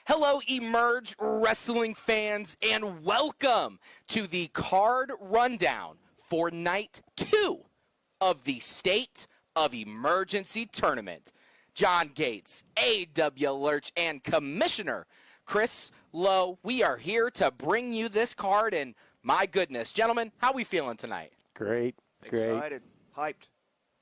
Hello, Emerge Wrestling fans, and welcome to the card rundown for Night 2 of the State of Emergency Tournament. John Gates, A.W. Lurch, and Commissioner Chris Lowe, we are here to bring you this card, and my goodness, gentlemen, how are we feeling tonight? Great. Excited, hyped.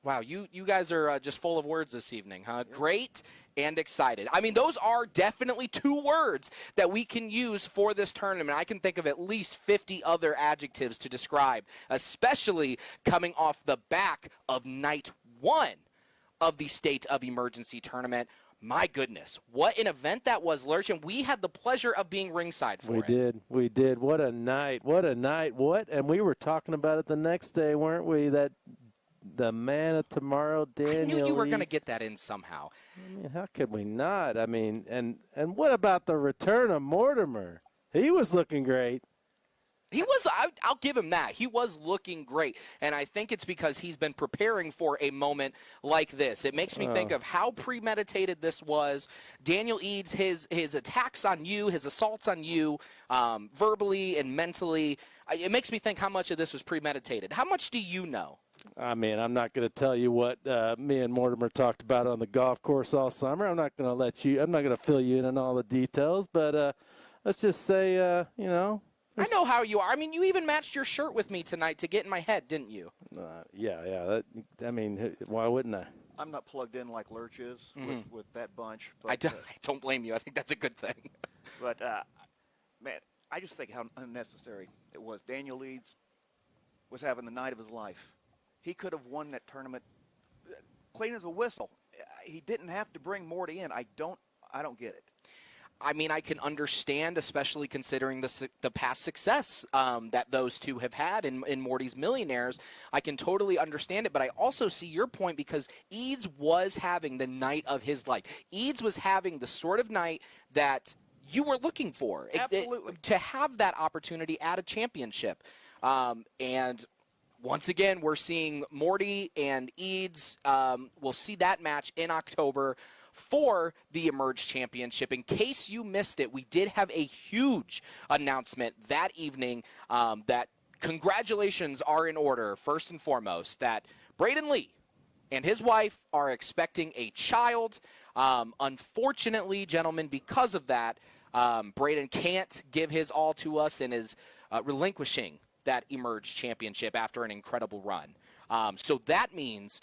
Wow, you guys are just full of words this evening, huh? Yep. Great and excited. I mean, those are definitely two words that we can use for this tournament. I can think of at least 50 other adjectives to describe, especially coming off the back of Night 1 of the State of Emergency Tournament. My goodness, what an event that was, Lurch, and we had the pleasure of being ringside for it. We did. What a night. And we were talking about it the next day, weren't we, that the man of tomorrow, Daniel. I knew you were going to get that in somehow. I mean, how could we not? I mean, and what about the return of Mortimer? He was looking great. He was, I'll give him that. He was looking great, and I think it's because he's been preparing for a moment like this. It makes me think of how premeditated this was. Daniel Eads, his attacks on you, his assaults on you, verbally and mentally, it makes me think how much of this was premeditated. How much do you know? I mean, I'm not going to tell you what me and Mortimer talked about on the golf course all summer. I'm not going to fill you in on all the details, but let's just say, you know. I know how you are. I mean, you even matched your shirt with me tonight to get in my head, didn't you? Yeah. I mean, why wouldn't I? I'm not plugged in like Lurch is with that bunch. But, I don't blame you. I think that's a good thing. But, man, I just think how unnecessary it was. Daniel Eads was having the night of his life. He could have won that tournament clean as a whistle. He didn't have to bring Morty in. I don't get it. I mean, I can understand, especially considering the past success that those two have had in Morty's Millionaires. I can totally understand it, but I also see your point because Eads was having the night of his life. Eads was having the sort of night that you were looking for. Absolutely. To have that opportunity at a championship. And once again, we're seeing Morty and Eads. We'll see that match in October for the Emerge Championship. In case you missed it, we did have a huge announcement that evening that congratulations are in order, first and foremost, that Braden Lee and his wife are expecting a child. Unfortunately, gentlemen, because of that, Braden can't give his all to us and is relinquishing that Emerge Championship after an incredible run. So that means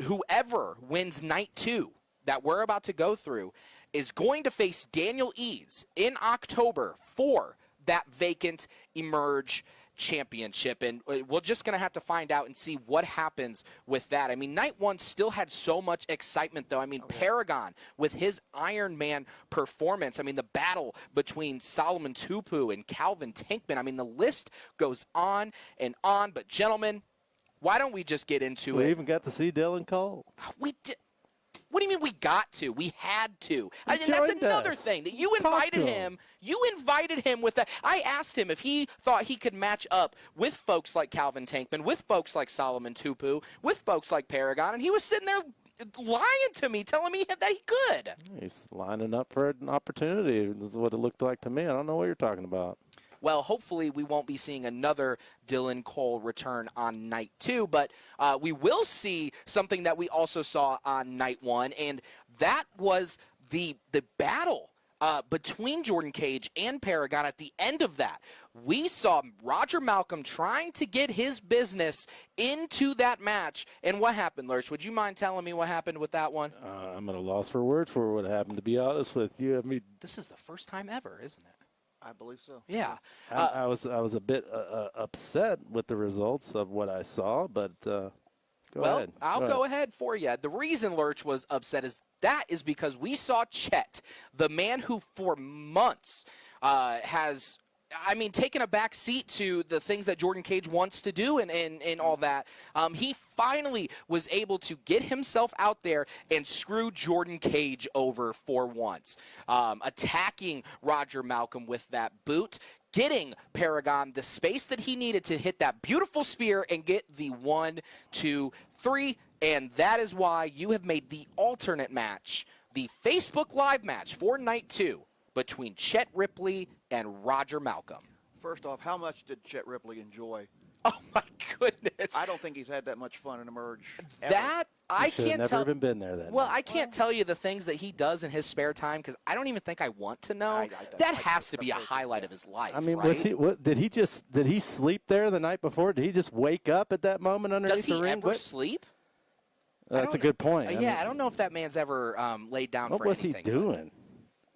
whoever wins Night 2 that we're about to go through is going to face Daniel Eads in October for that vacant Emerge Championship. And we're just going to have to find out and see what happens with that. I mean, Night 1 still had so much excitement, though. I mean, Paragon with his Iron Man performance. I mean, the battle between Solomon Tupu and Calvin Tankman. I mean, the list goes on and on. But, gentlemen, why don't we just get into it? We even got to see Dylan Cole. We did. What do you mean we got to? We had to. And that's another thing that you invited him. You invited him with that. I asked him if he thought he could match up with folks like Calvin Tankman, with folks like Solomon Tupu, with folks like Paragon, and he was sitting there lying to me, telling me that he could. He's lining up for an opportunity. This is what it looked like to me. I don't know what you're talking about. Well, hopefully we won't be seeing another Dylan Cole return on Night 2, but we will see something that we also saw on Night 1, and that was the battle between Jordan Cage and Paragon. At the end of that, we saw Roger Malcolm trying to get his business into that match. And what happened, Lurch? Would you mind telling me what happened with that one? I'm at a loss for words for what happened, to be honest with you. I mean, this is the first time ever, isn't it? I believe so. Yeah. I was a bit upset with the results of what I saw, but go ahead. I'll go ahead for you. The reason Lurch was upset is because we saw Chet, the man who for months has taken a back seat to the things that Jordan Cage wants to do and all that. He finally was able to get himself out there and screw Jordan Cage over for once, attacking Roger Malcolm with that boot, getting Paragon the space that he needed to hit that beautiful spear and get the 1, 2, 3, and that is why you have made the alternate match the Facebook Live match for night 2 between Chet Ripley and Roger Malcolm. First off, how much did Chet Ripley enjoy? Oh, my goodness. I don't think he's had that much fun in Emerge. Ever. That, I can't never tell. even been there then. Well, I can't tell you the things that he does in his spare time because I don't even think I want to know. That has to be a highlight of his life. I mean, right? did he sleep there the night before? Did he just wake up at that moment underneath the ring? Does he ever sleep? That's a good point. I don't know if that man's ever laid down for anything. What was he doing?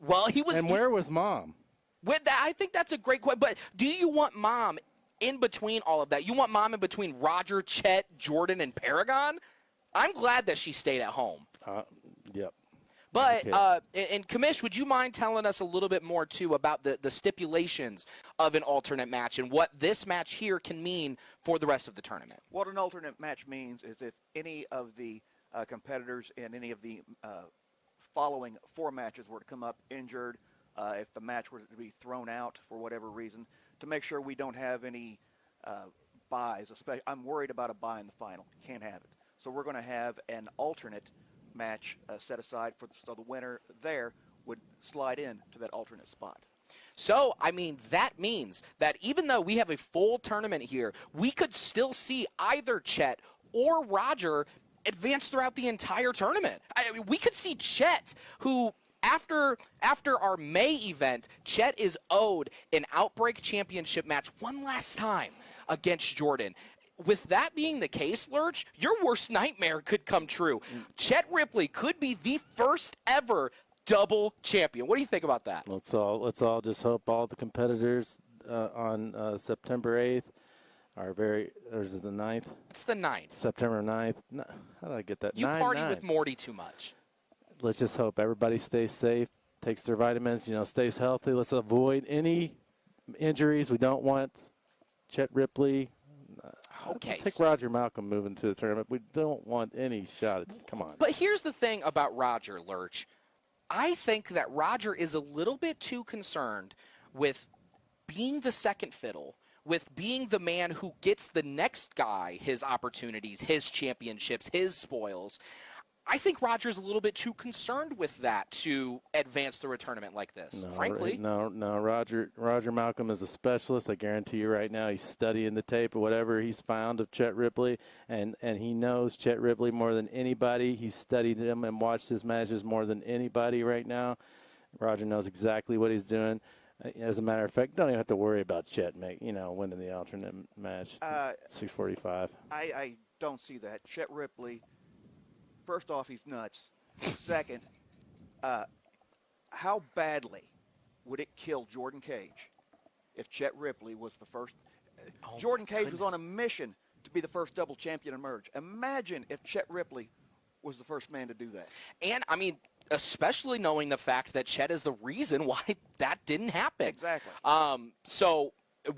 Well, he was. And where was Mom? With that, I think that's a great question. But do you want Mom in between all of that? You want Mom in between Roger, Chet, Jordan, and Paragon? I'm glad that she stayed at home. Yep. But, and Commish, would you mind telling us a little bit more, too, about the stipulations of an alternate match and what this match here can mean for the rest of the tournament? What an alternate match means is if any of the competitors in any of the following 4 matches were to come up injured, if the match were to be thrown out for whatever reason, to make sure we don't have any buys. I'm worried about a buy in the final. Can't have it. So we're going to have an alternate match set aside so the winner there would slide in to that alternate spot. So, I mean, that means that even though we have a full tournament here, we could still see either Chet or Roger advance throughout the entire tournament. I mean, we could see Chet, who after our May event, Chet is owed an Outbreak Championship match one last time against Jordan. With that being the case, Lurch, your worst nightmare could come true. Chet Ripley could be the first ever double champion. What do you think about that? Let's all just hope all the competitors on September 8th or is it the 9th? It's the 9th. September 9th. How did I get that? You party with Morty too much. Let's just hope everybody stays safe, takes their vitamins, stays healthy. Let's avoid any injuries. We don't want Chet Ripley. Okay. Take Roger Malcolm moving to the tournament. We don't want any shot at come on. But here's the thing about Roger, Lurch. I think that Roger is a little bit too concerned with being the second fiddle, with being the man who gets the next guy his opportunities, his championships, his spoils. I think Roger's a little bit too concerned with that to advance through a tournament like this, frankly. No. Roger Malcolm is a specialist. I guarantee you right now he's studying the tape or whatever he's found of Chet Ripley, and he knows Chet Ripley more than anybody. He's studied him and watched his matches more than anybody right now. Roger knows exactly what he's doing. As a matter of fact, don't even have to worry about Chet winning the alternate match, 6:45. I don't see that. Chet Ripley, first off, he's nuts. Second, how badly would it kill Jordan Cage if Chet Ripley was the first? Jordan Cage was on a mission to be the first double champion emerge. Imagine if Chet Ripley was the first man to do that. And, I mean, especially knowing the fact that Chet is the reason why that didn't happen. Exactly. So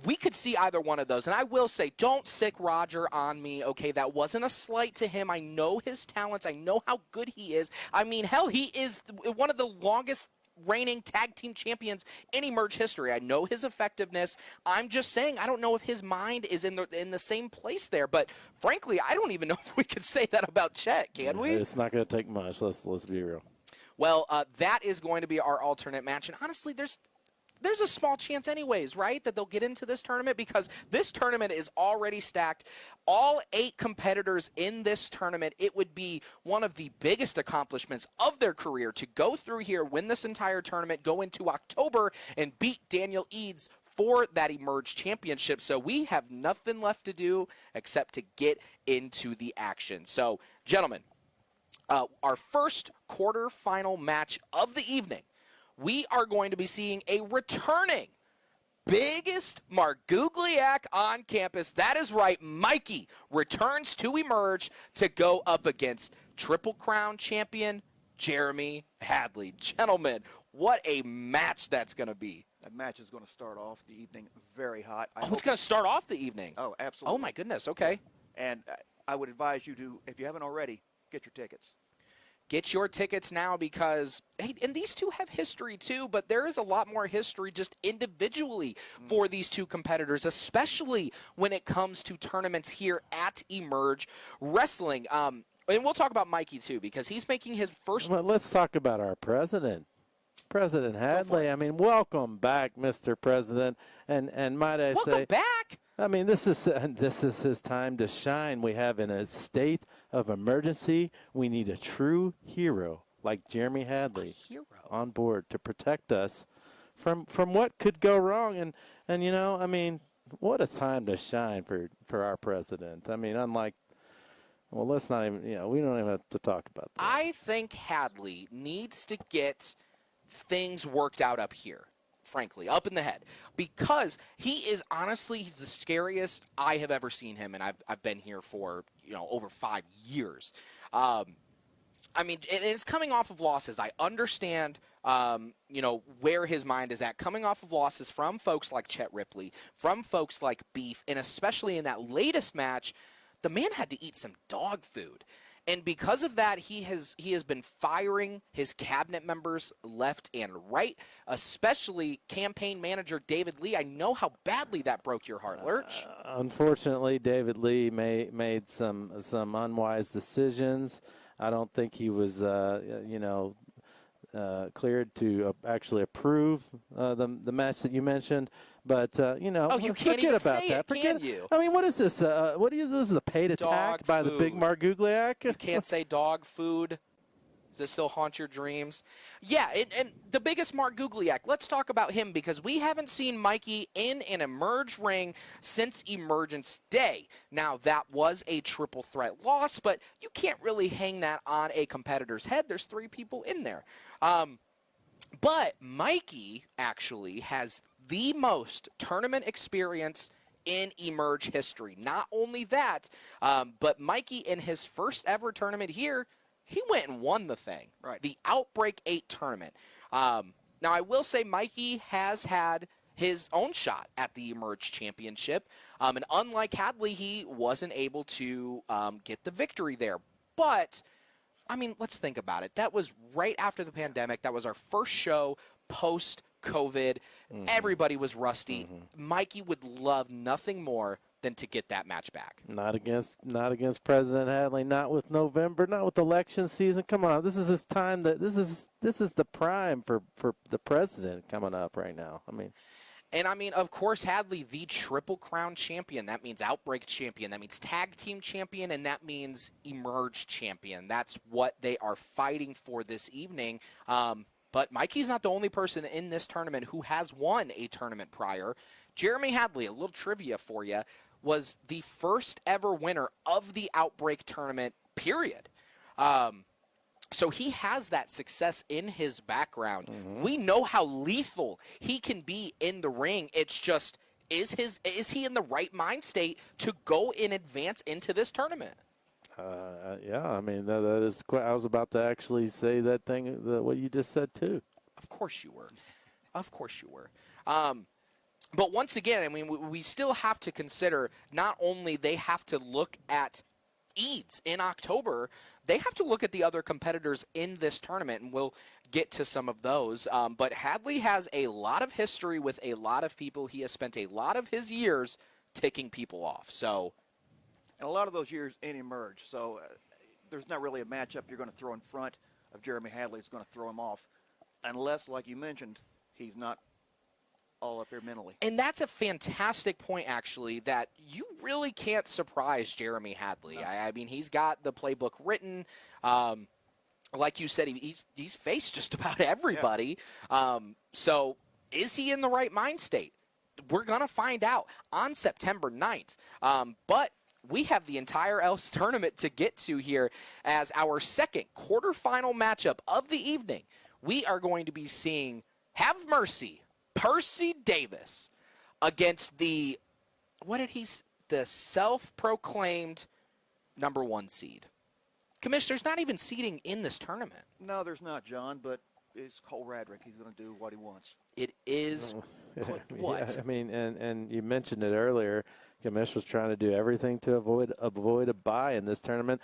we could see either one of those. And I will say, don't sick Roger on me, okay? That wasn't a slight to him. I know his talents. I know how good he is. I mean, hell, he is one of the longest reigning tag team champions in Emerge history. I know his effectiveness. I'm just saying I don't know if his mind is in the same place there. But frankly, I don't even know if we could say that about Chet, can we? It's not going to take much. Let's be real. Well, that is going to be our alternate match. And honestly, there's a small chance anyways, right, that they'll get into this tournament because this tournament is already stacked. All 8 competitors in this tournament, it would be one of the biggest accomplishments of their career to go through here, win this entire tournament, go into October, and beat Daniel Eads for that Emerge Championship. So we have nothing left to do except to get into the action. So, gentlemen, our first quarterfinal match of the evening, we are going to be seeing a returning biggest Margugliac on campus. That is right, Mikey returns to Emerge to go up against Triple Crown champion Jeremy Hadley. Gentlemen, what a match that's going to be. That match is going to start off the evening very hot. It's going to start off the evening. Oh, absolutely. Oh, my goodness. Okay. And I would advise you to, if you haven't already, get your tickets. Get your tickets now because, hey, and these two have history too, but there is a lot more history just individually for these two competitors, especially when it comes to tournaments here at Emerge Wrestling. And we'll talk about Mikey, too, because he's making his first. Well, let's talk about our president. President Hadley. I mean, welcome back, Mr. President. And might I Welcome say, back. I mean, this is his time to shine. We have in a state of emergency, we need a true hero like Jeremy Hadley on board to protect us from what could go wrong. And you know, I mean, what a time to shine for our president. I mean, unlike, well, let's not even, we don't even have to talk about that. I think Hadley needs to get things worked out up here, frankly, up in the head, because he's the scariest I have ever seen him, and I've been here for over 5 years. I mean, and it's coming off of losses. I understand, where his mind is at, coming off of losses from folks like Chet Ripley, from folks like Beef, and especially in that latest match, the man had to eat some dog food. And because of that, he has been firing his cabinet members left and right, especially campaign manager David Lee. I know how badly that broke your heart, Lurch. Unfortunately, David Lee made some unwise decisions. I don't think he was, cleared to actually approve the match that you mentioned. But, you can't forget even about say that. it, can you? I mean, what is this? What is this? A paid attack by the big Margugliac? You can't say dog food. Does it still haunt your dreams? Yeah, and the biggest Mark Gugliak, let's talk about him, because we haven't seen Mikey in an Emerge ring since Emergence Day. Now, that was a triple threat loss, but you can't really hang that on a competitor's head. There's 3 people in there. But Mikey actually has the most tournament experience in Emerge history. Not only that, but Mikey, in his first ever tournament here, he went and won the thing. Right. The Outbreak 8 tournament. Now, I will say Mikey has had his own shot at the Emerge Championship. And unlike Hadley, he wasn't able to get the victory there. But, I mean, let's think about it. That was right after the pandemic. That was our first show post-COVID. Mm-hmm. Everybody was rusty. Mm-hmm. Mikey would love nothing more than to get that match back. Not against President Hadley. Not with November. Not with election season. Come on, this is his time. This is the prime for the president coming up right now. I mean, of course, Hadley, the Triple Crown champion. That means Outbreak champion. That means Tag Team champion, and that means Emerge champion. That's what they are fighting for this evening. But Mikey's not the only person in this tournament who has won a tournament prior. Jeremy Hadley, a little trivia for you, was the first ever winner of the Outbreak tournament, period. So he has that success in his background. Mm-hmm. We know how lethal he can be in the ring. It's just, is he in the right mind state to go in advance into this tournament? Yeah, I mean, that is. I was about to actually say that thing, what you just said too. Of course you were. But once again, I mean, we still have to consider not only they have to look at Eads in October, they have to look at the other competitors in this tournament, and we'll get to some of those. But Hadley has a lot of history with a lot of people. He has spent a lot of his years ticking people off. So, and a lot of those years in Emerge. So there's not really a matchup you're going to throw in front of Jeremy Hadley that's going to throw him off, unless, like you mentioned, he's not all up here mentally. And that's a fantastic point, actually, that you really can't surprise Jeremy Hadley. No. I mean, he's got the playbook written. Like you said, he's faced just about everybody. Yeah. So is he in the right mind state? We're going to find out on September 9th. But we have the entire Elves tournament to get to here as our second quarterfinal matchup of the evening. We are going to be seeing Have Mercy, Percy Davis, against the self-proclaimed number 1 seed. Commissioner, there's not even seeding in this tournament. No, there's not, John, but it's Cole Radrick. He's going to do what he wants. It is what? Yeah, I mean, and you mentioned it earlier, Commissioner's trying to do everything to avoid a bye in this tournament.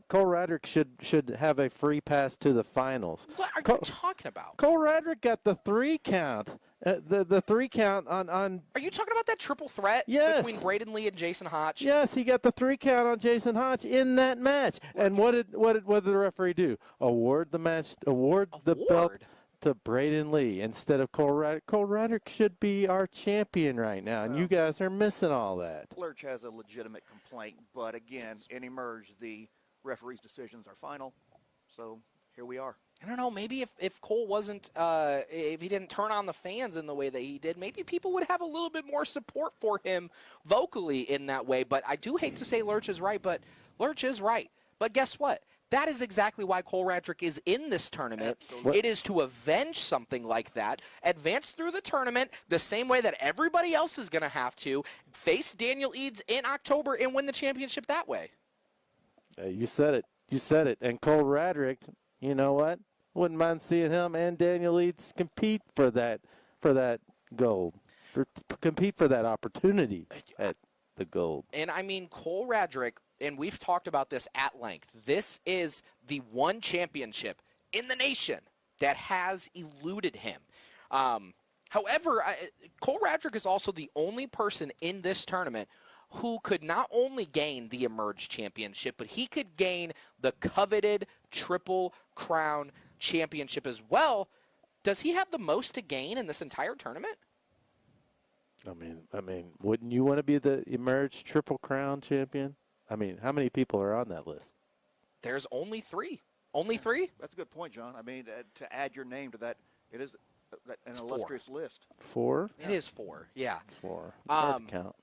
Cole Radrick should have a free pass to the finals. What are you talking about? Cole Radrick got the 3 count. The 3 count on. Are you talking about that triple threat between Braden Lee and Jason Hotch? Yes, he got the 3 count on Jason Hotch in that match. And what did the referee do? Award the belt to Braden Lee instead of Cole Radrick. Cole Radrick should be our champion right now, and you guys are missing all that. Lurch has a legitimate complaint, but again, in Emerge, the referee's decisions are final. So here we are. I don't know. Maybe if Cole wasn't, if he didn't turn on the fans in the way that he did, maybe people would have a little bit more support for him vocally in that way. But I do hate to say Lurch is right, but Lurch is right. But guess what? That is exactly why Cole Radrick is in this tournament. Absolutely. It is to avenge something like that, advance through the tournament the same way that everybody else is going to have to, face Daniel Eads in October and win the championship that way. You said it. You said it. And Cole Radrick, you know what? Wouldn't mind seeing him and Daniel Eads compete for that gold, compete for that opportunity at the gold. And I mean, Cole Radrick, and we've talked about this at length, this is the one championship in the nation that has eluded him. However, Cole Radrick is also the only person in this tournament who could not only gain the Emerge Championship, but he could gain the coveted Triple Crown Championship as well. Does he have the most to gain in this entire tournament? I mean, wouldn't you want to be the Emerge Triple Crown champion? I mean, how many people are on that list? There's only 3. Only 3? That's a good point, John. I mean, to add your name to that, it is an illustrious list. 4? It is 4, yeah. 4. It's hard to count.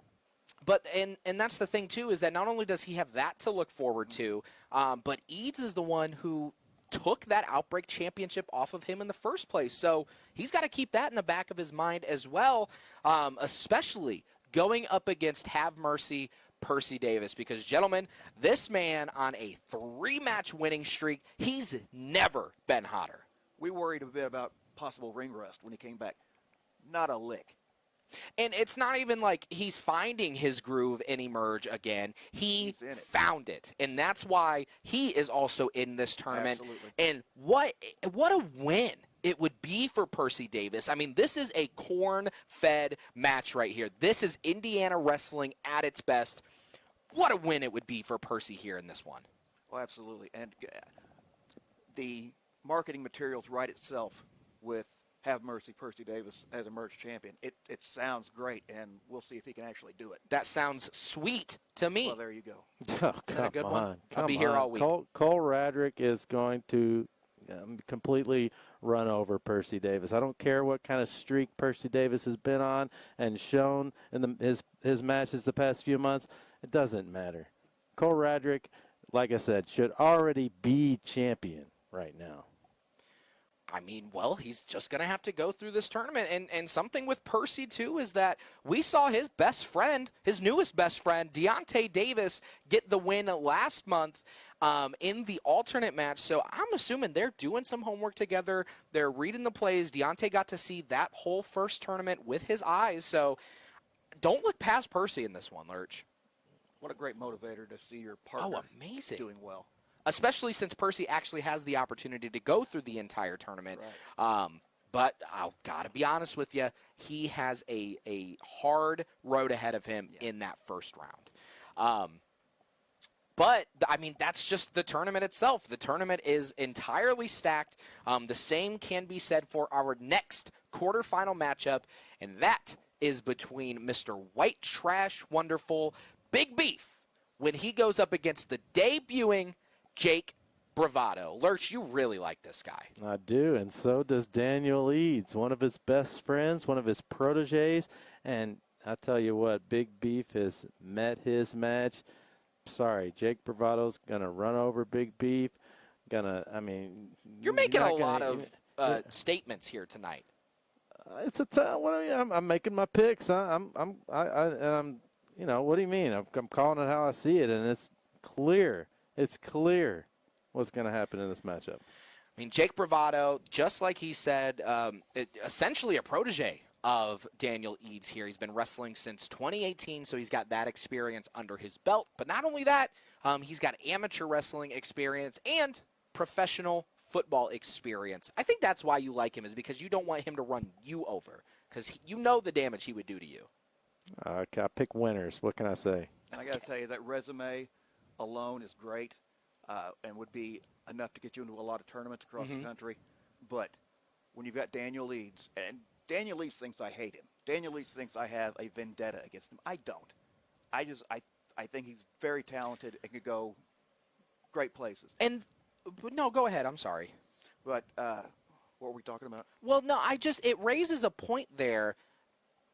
But and that's the thing too, is that not only does he have that to look forward to, but Eads is the one who took that Outbreak Championship off of him in the first place. So he's got to keep that in the back of his mind as well, especially going up against Have Mercy Percy Davis. Because, gentlemen, this man on a 3-match winning streak, he's never been hotter. We worried a bit about possible ring rust when he came back. Not a lick. And it's not even like he's finding his groove in Emerge again. He found it. And that's why he is also in this tournament. Absolutely. And what a win it would be for Percy Davis. I mean, this is a corn-fed match right here. This is Indiana wrestling at its best. What a win it would be for Percy here in this one. Oh, absolutely. And the marketing materials write itself with Have Mercy Percy Davis as Emerge champion. It sounds great, and we'll see if he can actually do it. That sounds sweet to me. Well, there you go. Oh, come a good on. one? I'll be here all week. Cole Radrick is going to completely run over Percy Davis. I don't care what kind of streak Percy Davis has been on and shown in his matches the past few months. It doesn't matter. Cole Radrick, like I said, should already be champion right now. I mean, well, he's just going to have to go through this tournament. And something with Percy, too, is that we saw his best friend, his newest best friend, Deontay Davis, get the win last month in the alternate match. So I'm assuming they're doing some homework together. They're reading the plays. Deontay got to see that whole first tournament with his eyes. So don't look past Percy in this one, Lurch. What a great motivator to see your partner doing well. Especially since Percy actually has the opportunity to go through the entire tournament. Right. But I've got to be honest with you, he has a hard road ahead of him in that first round. But, I mean, that's just the tournament itself. The tournament is entirely stacked. The same can be said for our next quarterfinal matchup, and that is between Mr. White Trash Wonderful Big Beef when he goes up against the debuting Jake Bravado. Lurch, you really like this guy. I do, and so does Daniel Eads, one of his best friends, one of his proteges. And I tell you what, Big Beef has met his match. Sorry, Jake Bravado's going to run over Big Beef. You're making a lot of statements here tonight. It's I'm making my picks. I'm what do you mean? I'm calling it how I see it, and it's clear. It's clear what's going to happen in this matchup. I mean, Jake Bravado, just like he said, essentially a protege of Daniel Eads here. He's been wrestling since 2018, so he's got that experience under his belt. But not only that, He's got amateur wrestling experience and professional football experience. I think that's why you like him, is because you don't want him to run you over, because you know the damage he would do to you. I pick winners. What can I say? And I got to tell you, that resume alone is great and would be enough to get you into a lot of tournaments across the country. But when you've got Daniel Leeds, and Daniel Leeds thinks I hate him. Daniel Leeds thinks I have a vendetta against him. I don't. I think he's very talented and could go great places. And no, go ahead. I'm sorry. But what were we talking about? Well, no, it raises a point there.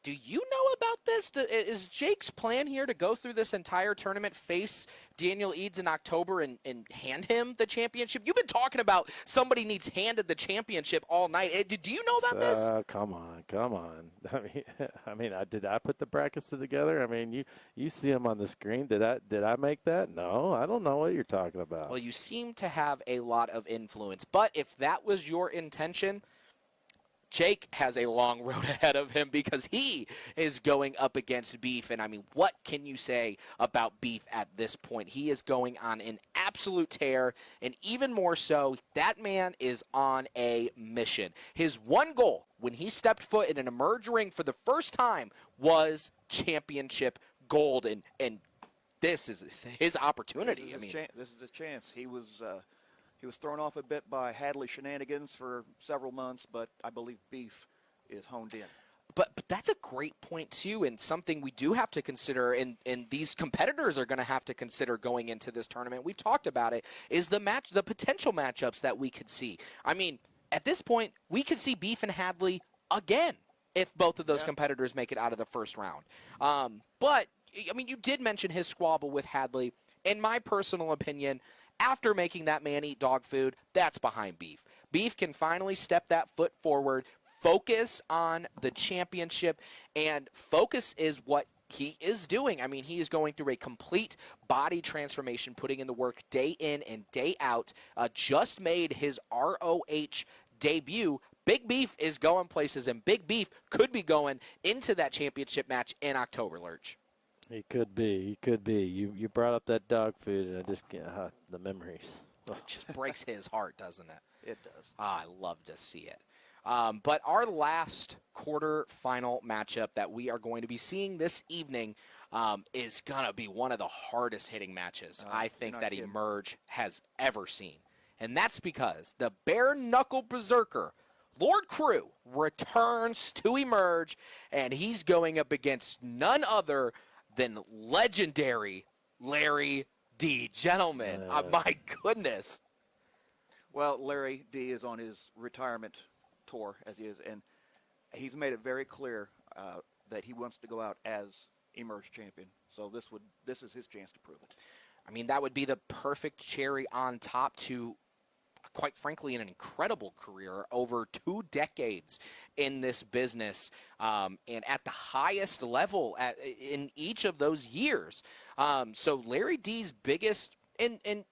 Do you know about this? Is Jake's plan here to go through this entire tournament, face Daniel Eads in October, and hand him the championship? You've been talking about somebody needs handed the championship all night. Do you know about this? Come on. Did I put the brackets together? I mean, you see them on the screen. Did I make that? No, I don't know what you're talking about. Well, you seem to have a lot of influence. But if that was your intention, Jake has a long road ahead of him, because he is going up against Beef. And, I mean, what can you say about Beef at this point? He is going on an absolute tear, and even more so, that man is on a mission. His one goal when he stepped foot in an Emerge ring for the first time was championship gold, and this is his opportunity. This is his chance. He was thrown off a bit by Hadley shenanigans for several months, but I believe Beef is honed in. But that's a great point, too, and something we do have to consider, and these competitors are going to have to consider going into this tournament. We've talked about it, is the potential matchups that we could see. I mean, at this point, we could see Beef and Hadley again if both of those competitors make it out of the first round. But, I mean, you did mention his squabble with Hadley. In my personal opinion, after making that man eat dog food, that's behind Beef. Beef can finally step that foot forward, focus on the championship, and focus is what he is doing. I mean, he is going through a complete body transformation, putting in the work day in and day out. Just made his ROH debut. Big Beef is going places, and Big Beef could be going into that championship match in October, Lurch. He could be. You brought up that dog food, and I just can't. The memories. It just breaks his heart, doesn't it? It does. I love to see it. But our last quarterfinal matchup that we are going to be seeing this evening is going to be one of the hardest hitting matches I think that Emerge has ever seen. And that's because the bare knuckle berserker, Lord Crew, returns to Emerge, and he's going up against none other than legendary Larry D. Gentlemen, my goodness. Well, Larry D. is on his retirement tour, as he is, and he's made it very clear that he wants to go out as Emerge champion. So this is his chance to prove it. I mean, that would be the perfect cherry on top to, quite frankly, an incredible career over 2 decades in this business, and at the highest level in each of those years. So Larry D's biggest, and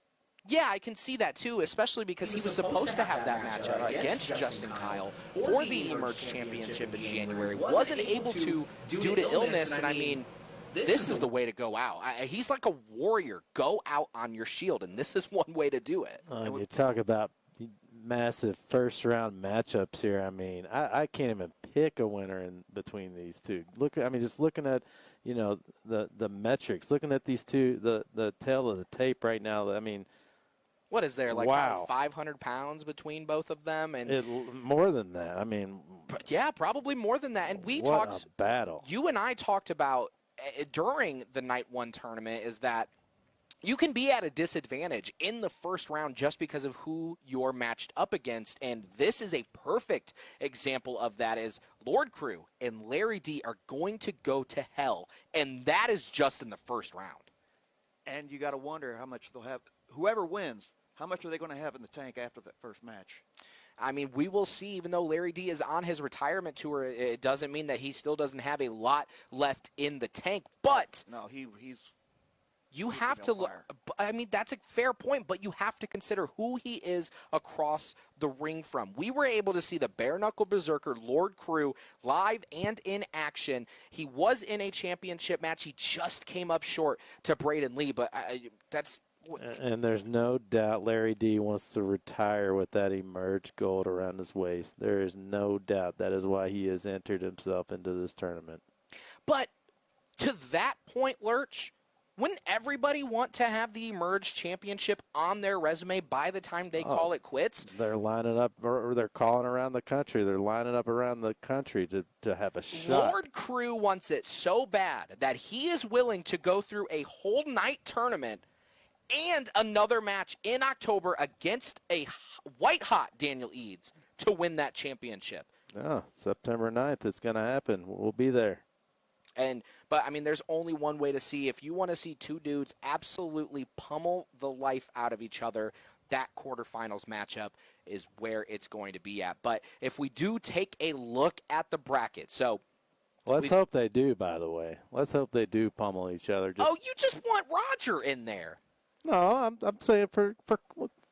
yeah, I can see that too, especially because he was supposed to have that matchup against Justin Kyle for the Emerge Championship in January. Wasn't able to due to illness, and I mean, this is the way to go out. He's like a warrior. Go out on your shield, and this is one way to do it. You talk about massive first-round matchups here. I mean, I can't even pick a winner in between these two. Just looking at, the metrics, looking at these two, the tail of the tape right now. I mean, what is there, like wow. 500 pounds between both of them? And more than that. I mean, yeah, probably more than that. And we what talked. A battle. You and I talked about during the Night 1 tournament is that you can be at a disadvantage in the first round just because of who you're matched up against, and this is a perfect example of that. Is Lord Crew and Larry D are going to go to hell, and that is just in the first round. And you got to wonder how much they'll have. Whoever wins, how much are they going to have in the tank after that first match? I mean, we will see. Even though Larry D is on his retirement tour, it doesn't mean that he still doesn't have a lot left in the tank. But no, he's you He's have gonna to be on fire. look. I mean, that's a fair point, but you have to consider who he is across the ring from. We were able to see the bare knuckle berserker Lord Crew live and in action. He was in a championship match. He just came up short to Braden Lee, but that's. And there's no doubt Larry D wants to retire with that emerged gold around his waist. There is no doubt that is why he has entered himself into this tournament. But to that point, Lurch, wouldn't everybody want to have the Emerge Championship on their resume by the time they call it quits? They're lining up, or they're calling around the country. They're lining up around the country to have a shot. Lord Crew wants it so bad that he is willing to go through a whole night tournament and another match in October against a white-hot Daniel Eads to win that championship. Oh, September 9th, it's going to happen. We'll be there. But I mean, there's only one way to see. If you want to see two dudes absolutely pummel the life out of each other, that quarterfinals matchup is where it's going to be at. But if we do take a look at the bracket, so let's hope they do. By the way, let's hope they do pummel each other. You just want Roger in there. No, I'm saying for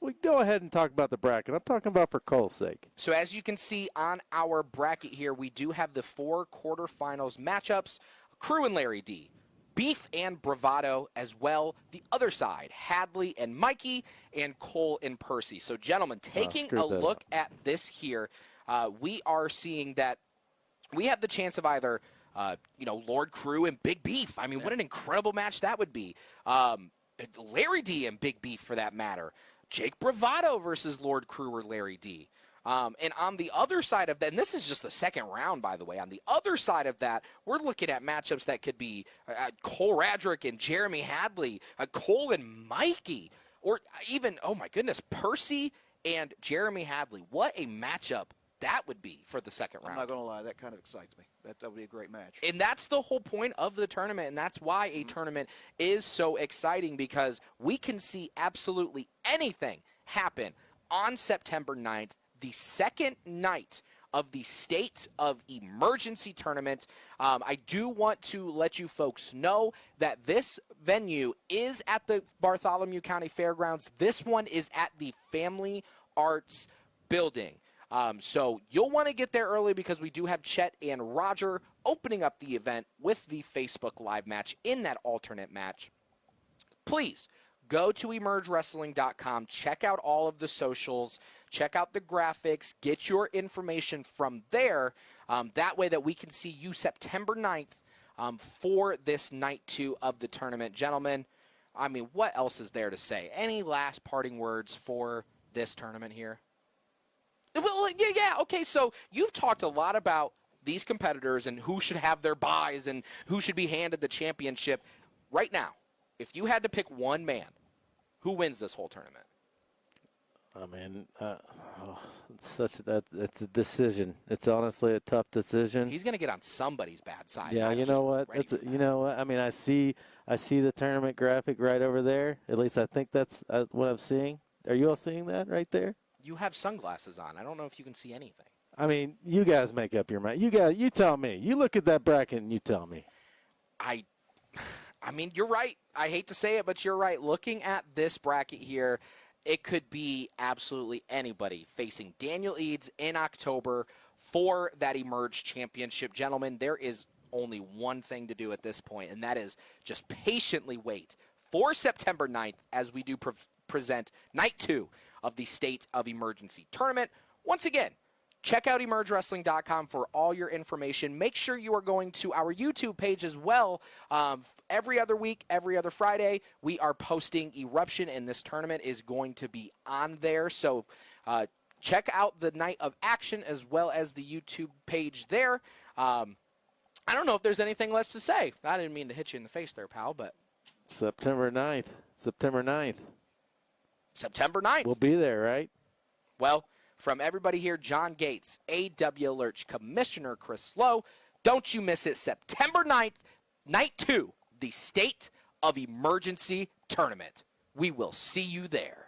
we go ahead and talk about the bracket. I'm talking about for Cole's sake. So as you can see on our bracket here, we do have the 4 quarterfinals matchups. Crew and Larry D, Beef and Bravado as well. The other side, Hadley and Mikey, and Cole and Percy. So gentlemen, taking a look at this here, we are seeing that we have the chance of either, Lord Crew and Big Beef. I mean, what an incredible match that would be. Larry D and Big Beef for that matter. Jake Bravado versus Lord Crew or Larry D. And on the other side of that, and this is just the second round, by the way, on the other side of that, we're looking at matchups that could be Cole Radrick and Jeremy Hadley, Cole and Mikey, or even, oh my goodness, Percy and Jeremy Hadley. What a matchup that would be for the second round. I'm not going to lie, that kind of excites me. That would be a great match. And that's the whole point of the tournament, and that's why a tournament is so exciting, because we can see absolutely anything happen on September 9th, the second night of the State of Emergency Tournament. I do want to let you folks know that this venue is at the Bartholomew County Fairgrounds. This one is at the Family Arts Building. So you'll want to get there early, because we do have Chet and Roger opening up the event with the Facebook Live match in that alternate match. Please go to emergewrestling.com, check out all of the socials, check out the graphics, get your information from there. That way that we can see you September 9th for this night 2 of the tournament. Gentlemen, I mean, what else is there to say? Any last parting words for this tournament here? Well, yeah. Okay, so you've talked a lot about these competitors and who should have their buys and who should be handed the championship. Right now, if you had to pick one man, who wins this whole tournament? I mean, it's a decision. It's honestly a tough decision. He's going to get on somebody's bad side. Yeah, you know what? You know what? I mean, I see the tournament graphic right over there. At least I think that's what I'm seeing. Are you all seeing that right there? You have sunglasses on. I don't know if you can see anything. I mean, you guys make up your mind. You tell me. You look at that bracket and you tell me. I mean, you're right. I hate to say it, but you're right. Looking at this bracket here, it could be absolutely anybody facing Daniel Eads in October for that Emerge Championship. Gentlemen, there is only one thing to do at this point, and that is just patiently wait for September 9th as we do present Night 2 of the State of Emergency Tournament. Once again, check out emergewrestling.com for all your information. Make sure you are going to our YouTube page as well. Every other week, every other Friday, we are posting Eruption, and this tournament is going to be on there. So check out the Night of Action as well as the YouTube page there. I don't know if there's anything less to say. I didn't mean to hit you in the face there, pal, but September 9th. September 9th. We'll be there, right? Well, from everybody here, John Gates, A.W. Lurch, Commissioner Chris Lowe, don't you miss it. September 9th, Night 2, the State of Emergency Tournament. We will see you there.